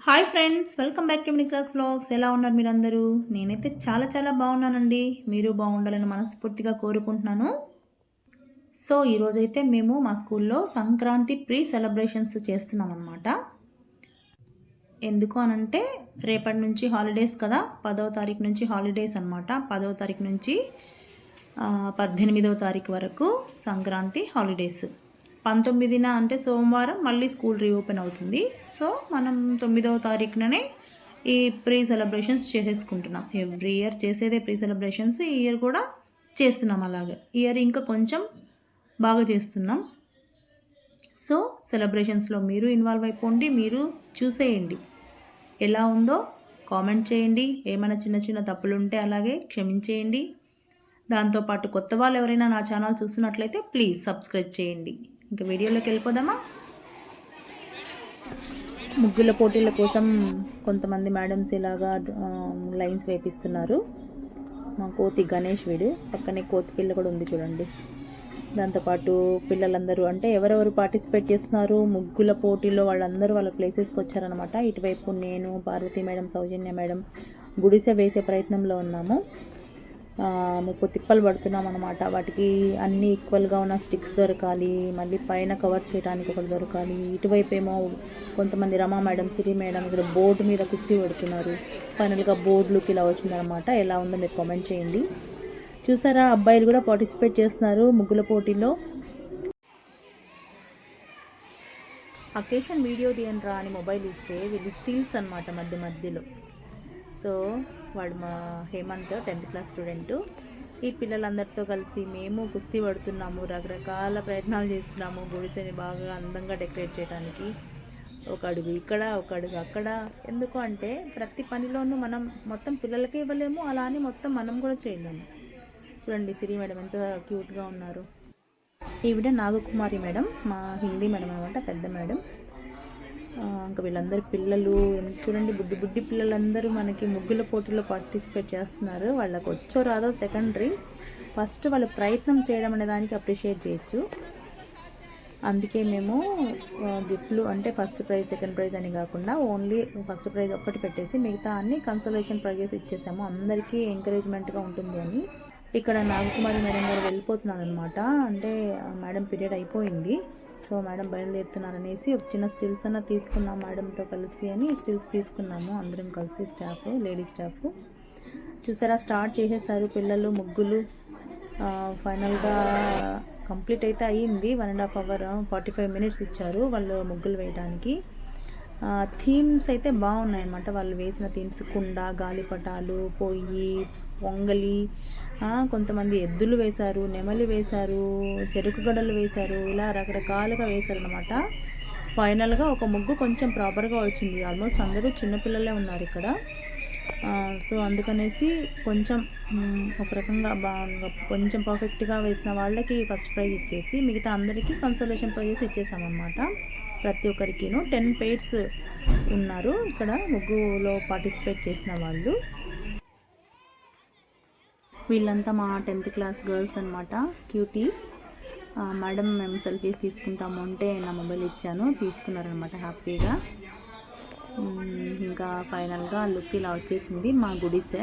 Hi friends, welcome back to mini class vlogs. ఎలా ఉన్నారు మీరందరూ? నేనైతే చాలా బాగున్నానండి. మీరు బాగుండాలని మనస్ఫూర్తిగా కోరుకుంటున్నాను. సో ఈరోజైతే మేము మా స్కూల్లో సంక్రాంతి ప్రీ సెలబ్రేషన్స్ చేస్తున్నాం అన్నమాట. ఎందుకు అనంటే రేపటి నుంచి హాలిడేస్ కదా, 10వ తారీఖు నుంచి హాలిడేస్ అనమాట. 10వ తారీఖు నుంచి 18వ తారీఖు వరకు సంక్రాంతి హాలిడేస్. 19న అంటే సోమవారం మళ్ళీ స్కూల్ రీఓపెన్ అవుతుంది. సో మనం 9వ తారీఖుననే ఈ ప్రీ సెలబ్రేషన్స్ చేసేసుకుంటున్నాం. ఎవ్రీ ఇయర్ చేసేదే ప్రీ సెలబ్రేషన్స్, ఈ ఇయర్ కూడా చేస్తున్నాం. అలాగే ఇయర్ ఇంకా కొంచెం బాగా చేస్తున్నాం. సో సెలబ్రేషన్స్లో మీరు ఇన్వాల్వ్ అయిపోండి, మీరు చూసేయండి ఎలా ఉందో కామెంట్ చేయండి. ఏమైనా చిన్న తప్పులు ఉంటే అలాగే క్షమించేయండి. దాంతోపాటు కొత్త వాళ్ళు ఎవరైనా నా ఛానల్ చూస్తున్నట్లయితే ప్లీజ్ సబ్స్క్రైబ్ చేయండి. ఇంకా వీడియోలోకి వెళ్ళిపోదామా? ముగ్గుల పోటీల కోసం కొంతమంది మేడమ్స్ ఇలాగా లైన్స్ వేపిస్తున్నారు. మా కోతి గణేష్ వీడు, పక్కనే కోతి పిల్ల కూడా ఉంది చూడండి. దాంతోపాటు పిల్లలందరూ అంటే ఎవరెవరు పార్టిసిపేట్ చేస్తున్నారు ముగ్గుల పోటీలో వాళ్ళందరూ వాళ్ళ ప్లేసెస్కి వచ్చారనమాట. ఇటువైపు నేను, పార్వతి మేడం, సౌజన్య మేడం గుడిసె వేసే ప్రయత్నంలో ఉన్నాము. 30 తిప్పలు పడుతున్నాం అనమాట. వాటికి అన్నీ ఈక్వల్గా ఉన్న స్టిక్స్ దొరకాలి, మళ్ళీ పైన కవర్ చేయడానికి ఒకటి దొరకాలి. ఇటువైపు ఏమో కొంతమంది రమా మేడం, సిరి మేడం ఇక్కడ బోర్డు మీద కుస్తీ పడుతున్నారు. ఫైనల్గా బోర్డులోకి ఇలా వచ్చిందనమాట. ఎలా ఉందో మీరు కామెంట్ చేయండి. చూసారా, అబ్బాయిలు కూడా పార్టిసిపేట్ చేస్తున్నారు ముగ్గుల పోటీలో. అకేషన్ వీడియో తీయండిరా అని మొబైల్ ఇస్తే వీళ్ళు స్టిల్స్ అనమాట మధ్యలో. సో వాడు మా హేమంత్ 10th క్లాస్ స్టూడెంటు. ఈ పిల్లలందరితో కలిసి మేము కుస్తీ పడుతున్నాము, రకరకాల ప్రయత్నాలు చేస్తున్నాము గుడిసెని బాగా అందంగా డెకరేట్ చేయడానికి. ఒక అడుగు ఇక్కడ, ఒక అడుగు అక్కడ. ఎందుకు అంటే ప్రతి పనిలోనూ మనం మొత్తం పిల్లలకే ఇవ్వలేము, అలా అని మొత్తం మనం కూడా చేయలేము. చూడండి సిరి మేడం ఎంత క్యూట్గా ఉన్నారు. ఈవిడ నాగకుమారి మేడం, మా హిందీ మేడం అనమాట, పెద్ద మేడం. ఇంకా వీళ్ళందరూ పిల్లలు చూడండి, బుడ్డి పిల్లలందరూ మనకి ముగ్గుల పోటీలో పార్టిసిపేట్ చేస్తున్నారు. వాళ్ళకి వచ్చో రాదో సెకండరీ, ఫస్ట్ వాళ్ళు ప్రయత్నం చేయడం అనే దానికి అప్రిషియేట్ చేయొచ్చు. అందుకే మేము గిఫ్ట్లు అంటే ఫస్ట్ ప్రైజ్, సెకండ్ ప్రైజ్ అని కాకుండా ఓన్లీ ఫస్ట్ ప్రైజ్ ఒక్కటి పెట్టేసి మిగతా అన్ని కన్సోలేషన్ ప్రైజెస్ ఇచ్చేసాము. అందరికీ ఎంకరేజ్మెంట్గా ఉంటుంది అని. ఇక్కడ నాగకుమారి మేడం గారు వెళ్ళిపోతున్నారు అనమాట. అంటే మేడం పీరియడ్ అయిపోయింది, సో మేడం బయలుదేరుతున్నారనేసి ఒక చిన్న స్టిల్స్ అన్న తీసుకున్నాం మేడంతో కలిసి అని. స్టిల్స్ తీసుకున్నాము అందరం కలిసి, స్టాఫ్, లేడీ స్టాఫ్. చూసారా, స్టార్ట్ చేసేసారు పిల్లలు ముగ్గులు. ఫైనల్గా కంప్లీట్ అయితే అయ్యింది. 1.5 hour 45 minutes ఇచ్చారు వాళ్ళు ముగ్గులు వేయడానికి. థీమ్స్ అయితే బాగున్నాయి అన్నమాట. వాళ్ళు వేసిన థీమ్స్ కుండ, గాలిపటాలు, పొయ్యి, పొంగలి, కొంతమంది ఎద్దులు వేశారు, నెమలి వేశారు, చెరుకు గడలు వేశారు, ఇలా రకరకాలుగా వేశారనమాట. ఫైనల్గా ఒక ముగ్గు కొంచెం ప్రాపర్గా వచ్చింది. ఆల్మోస్ట్ అందరూ చిన్నపిల్లలే ఉన్నారు ఇక్కడ. సో అందుకనేసి కొంచెం ఒక రకంగా బాగా కొంచెం పర్ఫెక్ట్గా వేసిన వాళ్ళకి ఫస్ట్ ప్రైజ్ ఇచ్చేసి మిగతా అందరికీ కన్సోలేషన్ ప్రైజెస్ ఇచ్చేసామన్నమాట. ప్రతి ఒక్కరికిను 10 pairs ఉన్నారు ఇక్కడ ముగ్గులో పార్టిసిపేట్ చేసిన వాళ్ళు. వీళ్ళంతా మా 10th క్లాస్ గర్ల్స్ అనమాట, క్యూటీస్. మేడం మేము సెల్ఫీస్ తీసుకుంటాము అంటే నా మొబైల్ ఇచ్చాను, తీసుకున్నారనమాట హ్యాపీగా. ఇంకా ఫైనల్గా లుక్ ఇలా వచ్చేసింది మా గుడిసె.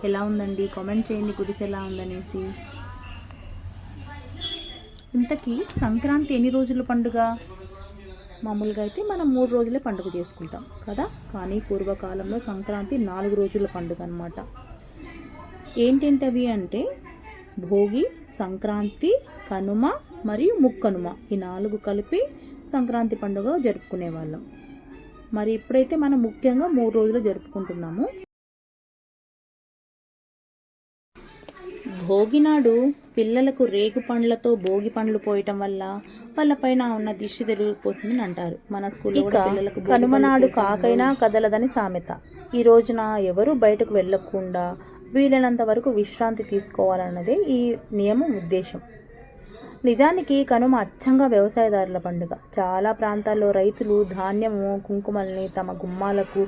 ఎలా ఉందండి కామెంట్ చేయండి గుడిసె ఎలా ఉందనేసి. ఇంతకీ సంక్రాంతి ఎన్ని రోజుల పండుగ? మామూలుగా అయితే మనం 3 రోజులే పండుగ చేసుకుంటాం కదా, కానీ పూర్వకాలంలో సంక్రాంతి 4 రోజుల పండుగ అనమాట. ఏంటేంటవి అంటే భోగి, సంక్రాంతి, కనుమ మరియు ముక్కనుమ, ఈ 4 కలిపి సంక్రాంతి పండుగ జరుపుకునే వాళ్ళం. మరి ఇప్పుడైతే మనం ముఖ్యంగా 3 రోజులు జరుపుకుంటున్నాము. భోగి నాడు పిల్లలకు రేగు పండ్లతో భోగి పండ్లు పోయటం వల్ల వాళ్ళపైన ఉన్న దిష్టి తిరిగిపోతుందని అంటారు మన స్కూల్లో. పిల్లలకు కనుమ నాడు కాకైనా కదలదని సామెత. ఈ రోజున ఎవరు బయటకు వెళ్ళకుండా వీలైనంత వరకు విశ్రాంతి తీసుకోవాలన్నదే ఈ నియమం ఉద్దేశం. నిజానికి కనుమ అచ్చంగా వ్యవసాయదారుల పండుగ. చాలా ప్రాంతాల్లో రైతులు ధాన్యము, కుంకుమల్ని తమ గుమ్మాలకు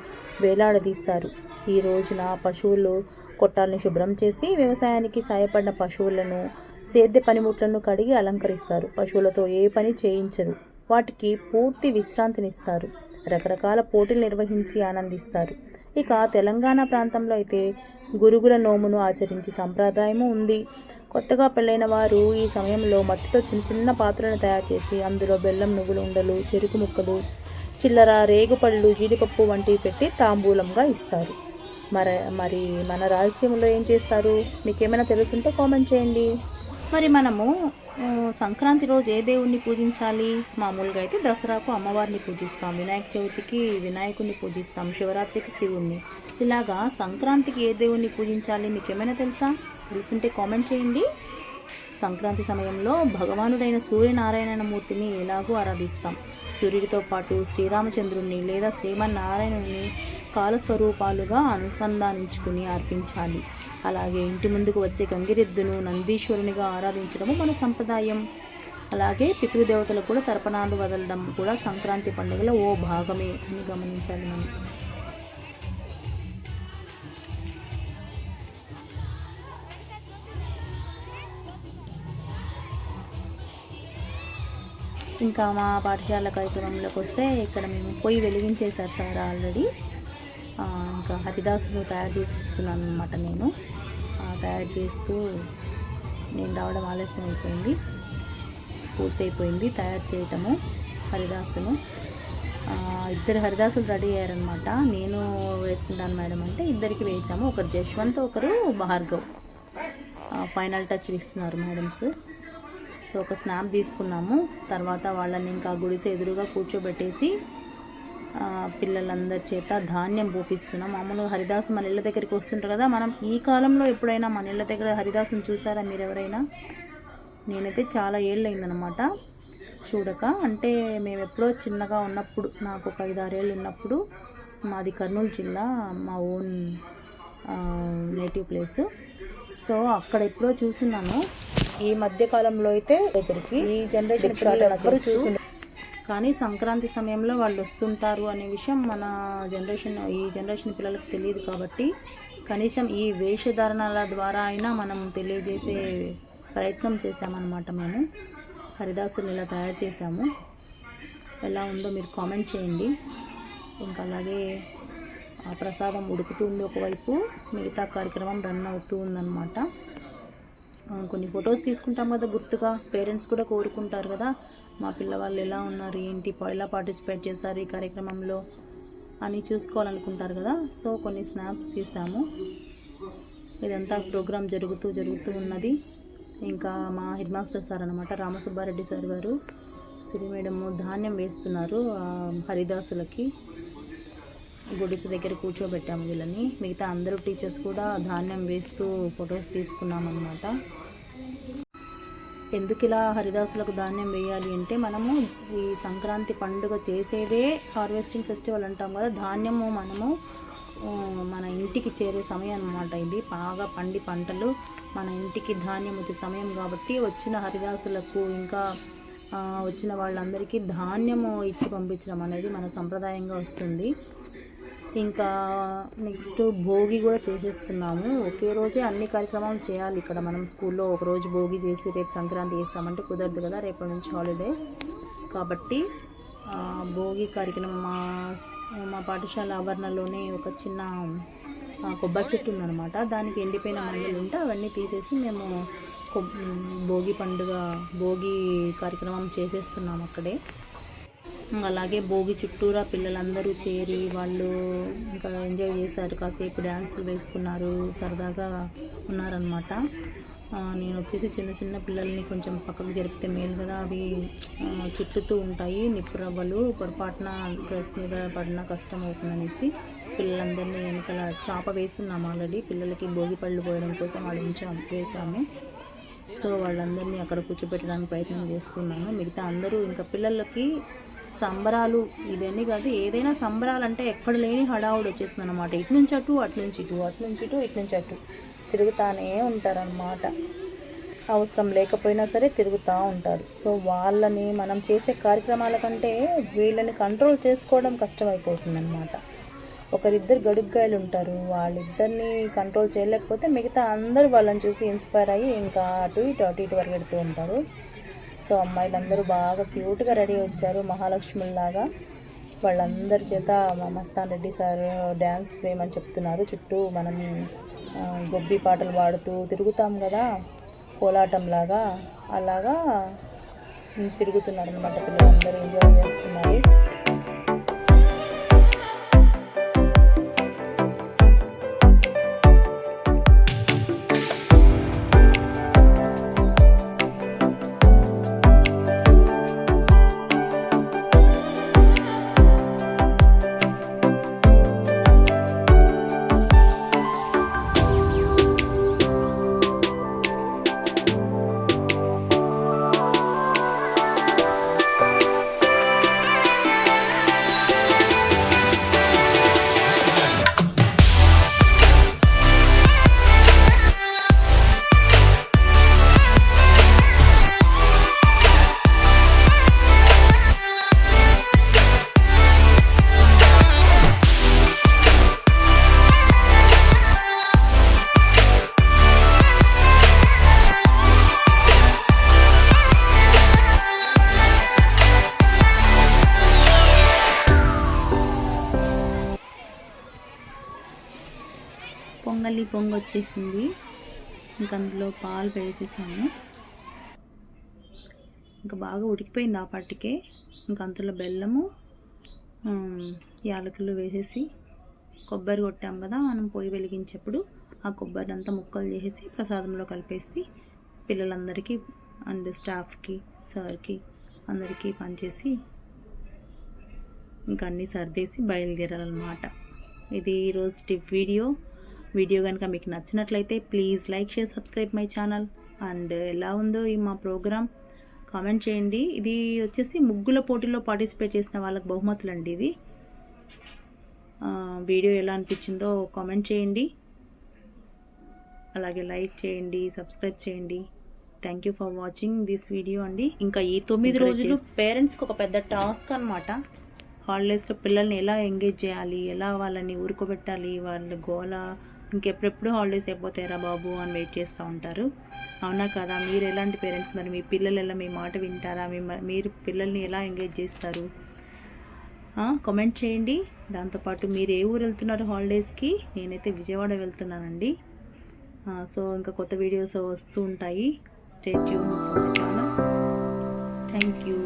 వేలాడదీస్తారు. ఈ రోజున పశువులు కొట్టాలని శుభ్రం చేసి వ్యవసాయానికి సాయపడిన పశువులను, సేద్య పనిముట్లను కడిగి అలంకరిస్తారు. పశువులతో ఏ పని చేయించరు, వాటికి పూర్తి విశ్రాంతినిస్తారు. రకరకాల పోటీలు నిర్వహించి ఆనందిస్తారు. ఇక తెలంగాణ ప్రాంతంలో అయితే గురుగుల నోమును ఆచరించి సంప్రదాయము ఉంది. కొత్తగా పెళ్ళైన వారు ఈ సమయంలో మట్టితో చిన్న చిన్న పాత్రలను తయారు చేసి అందులో బెల్లం, నువ్వులు ఉండలు, చెరుకు ముక్కలు, చిల్లర, రేగుపళ్ళు, జీడిపప్పు వంటివి పెట్టి తాంబూలంగా ఇస్తారు. మరి మన రాయలసీమలో ఏం చేస్తారు? మీకేమైనా తెలుసుంటే కామెంట్ చేయండి. మరి మనము సంక్రాంతి రోజు ఏ దేవుణ్ణి పూజించాలి? మామూలుగా అయితే దసరాకు అమ్మవారిని పూజిస్తాం, వినాయక చవితికి వినాయకుడిని పూజిస్తాం, శివరాత్రికి శివుణ్ణి. ఇలాగా సంక్రాంతికి ఏ దేవుణ్ణి పూజించాలి మీకేమైనా తెలుసుంటే కామెంట్ చేయండి. సంక్రాంతి సమయంలో భగవానుడైన సూర్యనారాయణ మూర్తిని ఎలాగో ఆరాధిస్తాం. సూర్యుడితో పాటు శ్రీరామచంద్రుణ్ణి లేదా శ్రీమన్నారాయణుని కాలస్వరూపాలుగా అనుసంధానించుకుని అర్పించాలి. అలాగే ఇంటి ముందుకు వచ్చే గంగిరెద్దును నందీశ్వరునిగా ఆరాధించడము మన సంప్రదాయం. అలాగే పితృదేవతలకు కూడా తర్పణాలు వదలడం కూడా సంక్రాంతి పండుగలో ఓ భాగమే అని గమనించాలి మనం. ఇంకా మా పాఠశాల కార్యక్రమంలోకి వస్తే ఇక్కడ మేము పొయ్యి వెలిగించేశారు సార్ ఆల్రెడీ. ఇంకా హరిదాసును తయారు చేస్తున్నాను అనమాట. నేను తయారు చేస్తూ నేను రావడం ఆలస్యం అయిపోయింది, పూర్తయిపోయింది తయారు చేయటము హరిదాసును. ఇద్దరు హరిదాసులు రెడీ అయ్యారనమాట. నేను వేసుకుంటాను మేడం అంటే ఇద్దరికి వేసాము. ఒకరు జశ్వంత్, ఒకరు భార్గవ్. ఫైనల్ టచ్ ఇస్తున్నారు మేడమ్స్. సో ఒక స్నాప్ తీసుకున్నాము. తర్వాత వాళ్ళని ఇంకా గుడిసె ఎదురుగా కూర్చోబెట్టేసి పిల్లలందరి చేత ధాన్యం పోపిస్తున్నాం. మామూలుగా హరిదాసు మన ఇళ్ళ దగ్గరికి వస్తుంటారు కదా. మనం ఈ కాలంలో ఎప్పుడైనా మన ఇళ్ళ దగ్గర హరిదాసుని చూసారా మీరు ఎవరైనా? నేనైతే చాలా ఏళ్ళు అయిందనమాట చూడక. అంటే మేము ఎప్పుడో చిన్నగా ఉన్నప్పుడు, నాకు ఒక 5-6 ఏళ్ళు ఉన్నప్పుడు, మాది కర్నూలు జిల్లా, మా ఓన్ నేటివ్ ప్లేస్. సో అక్కడ ఎప్పుడో చూస్తున్నాను. ఈ మధ్యకాలంలో అయితే దగ్గరికి ఈ జనరేషన్ పిల్లలు కానీ సంక్రాంతి సమయంలో వాళ్ళు వస్తుంటారు అనే విషయం మన ఈ జనరేషన్ పిల్లలకు తెలియదు. కాబట్టి కనీసం ఈ వేషధారణల ద్వారా అయినా మనం తెలియజేసే ప్రయత్నం చేశామన్నమాట. మేము హరిదాసుని ఇలా తయారు చేశాము. ఎలా ఉందో మీరు కామెంట్ చేయండి. ఇంకా అలాగే ఆ ప్రసాదం ఉడుకుతుంది ఒకవైపు, మిగతా కార్యక్రమం రన్ అవుతూ ఉందన్నమాట. కొన్ని ఫొటోస్ తీసుకుంటాం కదా గుర్తుగా. పేరెంట్స్ కూడా కోరుకుంటారు కదా, మా పిల్లవాళ్ళు ఎలా ఉన్నారు, ఏంటి, ఎలా పార్టిసిపేట్ చేశారు ఈ కార్యక్రమంలో అని చూసుకోవాలనుకుంటారు కదా. సో కొన్ని స్నాప్స్ తీసాము. ఇదంతా ప్రోగ్రాం జరుగుతూ ఉన్నది. ఇంకా మా హెడ్ మాస్టర్ సార్ అనమాట, రామసుబ్బారెడ్డి సార్ గారు, సిరి మేడము ధాన్యం వేస్తున్నారు హరిదాసులకి. గుడిసె దగ్గర కూర్చోబెట్టాము వీళ్ళని. మిగతా అందరూ టీచర్స్ కూడా ధాన్యం వేస్తూ ఫొటోస్ తీసుకున్నామన్నమాట. ఎందుకు ఇలా హరిదాసులకు ధాన్యం వేయాలి అంటే, మనము ఈ సంక్రాంతి పండుగ చేసేదే హార్వెస్టింగ్ ఫెస్టివల్ అంటాం కదా. ధాన్యము మనము మన ఇంటికి చేరే సమయం అన్నమాట. ఇది బాగా పండి పంటలు మన ఇంటికి ధాన్యం వచ్చే సమయం కాబట్టి వచ్చిన హరిదాసులకు ఇంకా వచ్చిన వాళ్ళందరికీ ధాన్యము ఇచ్చి పంపించడం అనేది మన సంప్రదాయంగా వస్తుంది. ఇంకా నెక్స్ట్ భోగి కూడా చేసేస్తున్నాము. ఒకే రోజే అన్ని కార్యక్రమాలు చేయాలి ఇక్కడ. మనం స్కూల్లో ఒకరోజు భోగి చేసి రేపు సంక్రాంతి చేస్తామంటే కుదరదు కదా, రేపటి నుంచి హాలిడేస్ కాబట్టి భోగి కార్యక్రమం మా పాఠశాల ఆవరణలోనే ఒక చిన్న కొబ్బరి చెట్టు ఉందన్నమాట. దానికి ఎండిపోయిన మండలు ఉంటే అవన్నీ తీసేసి మేము భోగి కార్యక్రమం చేసేస్తున్నాం అక్కడే. అలాగే భోగి చుట్టూరా పిల్లలందరూ చేరి వాళ్ళు ఇంకా ఎంజాయ్ చేశారు. కాసేపు డ్యాన్సులు వేసుకున్నారు, సరదాగా ఉన్నారనమాట. నేను వచ్చేసి చిన్న చిన్న పిల్లల్ని కొంచెం పక్కకు జరిపితే మేలు కదా, అవి చుట్టుతూ ఉంటాయి నిప్పు రవ్వలు, పొరపాటున డ్రెస్ మీద పడినా కష్టం అవుతుందనేసి పిల్లలందరినీ వెనకాల చాప వేస్తున్నాము. ఆల్రెడీ పిల్లలకి భోగి పళ్ళు పోయడం కోసం వాళ్ళు వేసాము. సో వాళ్ళందరినీ అక్కడ కూర్చోబెట్టడానికి ప్రయత్నం చేస్తున్నాను. మిగతా అందరూ ఇంకా పిల్లలకి సంబరాలు ఇవన్నీ కాదు, ఏదైనా సంబరాలు అంటే ఎక్కడ లేని హడావుడు వచ్చేస్తుంది అనమాట. ఇటు నుంచి అటు, అటు నుంచి ఇటు, అటు నుంచి ఇటు, ఇటు నుంచి అటు తిరుగుతానే ఉంటారన్నమాట. అవసరం లేకపోయినా సరే తిరుగుతూ ఉంటారు. సో వాళ్ళని మనం చేసే కార్యక్రమాల కంటే వీళ్ళని కంట్రోల్ చేసుకోవడం కష్టమైపోతుందన్నమాట. ఒకరిద్దరు గడుగ్గాయలు ఉంటారు, వాళ్ళిద్దరిని కంట్రోల్ చేయలేకపోతే మిగతా అందరూ వాళ్ళని చూసి ఇన్స్పైర్ అయ్యి ఇంకా అటు ఇటు పరిగెడుతూ ఉంటారు. సో అమ్మాయిలందరూ బాగా క్యూట్గా రెడీ వచ్చారు, మహాలక్ష్ముల్లాగా. వాళ్ళందరి చేత మా మస్తాన్ రెడ్డి సార్ డ్యాన్స్ వేయమని చెప్తున్నారు. చుట్టూ మనం గొబ్బి పాటలు పాడుతూ తిరుగుతాం కదా, కోలాటంలాగా అలాగా తిరుగుతున్నారు అనమాట. పిల్లలందరూ ఎంజాయ్ చేస్తున్నారు. పొంగు వచ్చేసింది. ఇంక అందులో పాలు వేసేసాము. ఇంకా బాగా ఉడికిపోయింది ఆ పాటికే. ఇంక అందులో బెల్లము, యాలకులు వేసేసి కొబ్బరి కొట్టాము కదా మనం పొయ్యి వెలిగించేప్పుడు, ఆ కొబ్బరి అంతా ముక్కలు చేసేసి ప్రసాదంలో కలిపేసి పిల్లలందరికీ అండ్ స్టాఫ్కి, సార్కి అందరికీ పనిచేసి ఇంకా అన్నీ సర్దేసి బయలుదేరాలన్నమాట. ఇది ఈరోజు టిప్ వీడియో కనుక మీకు నచ్చినట్లయితే please like, share, subscribe my channel. And ఎలా ఉందో ఈ మా ప్రోగ్రామ్ కామెంట్ చేయండి. ఇది వచ్చేసి ముగ్గుల పోటీలో పార్టిసిపేట్ చేసిన వాళ్ళకి బహుమతులు అండి. ఇది వీడియో ఎలా అనిపించిందో కామెంట్ చేయండి, అలాగే లైక్ చేయండి, సబ్స్క్రైబ్ చేయండి. Thank you for watching this video అండి. ఇంకా ఈ 9 రోజులు పేరెంట్స్కి ఒక పెద్ద టాస్క్ అనమాట. హాలిడేస్లో పిల్లల్ని ఎలా ఎంగేజ్ చేయాలి, ఎలా వాళ్ళని ఊరుకోబెట్టాలి, వాళ్ళ గోల ఇంకెప్పుడెప్పుడు హాలిడేస్ అయిపోతాయిరా బాబు అని వెయిట్ చేస్తూ ఉంటారు. అవునా కదా? మీరు ఎలాంటి పేరెంట్స్? మరి మీ పిల్లలు ఎలా మీ మాట వింటారా? మీరు పిల్లల్ని ఎలా ఎంగేజ్ చేస్తారు? కామెంట్ చేయండి. దాంతోపాటు మీరు ఏ ఊరు వెళ్తున్నారు హాలిడేస్కి? నేనైతే విజయవాడ వెళ్తున్నానండి. సో ఇంకా కొత్త వీడియోస్ వస్తూ ఉంటాయి. Stay tune for my channel. Thank you.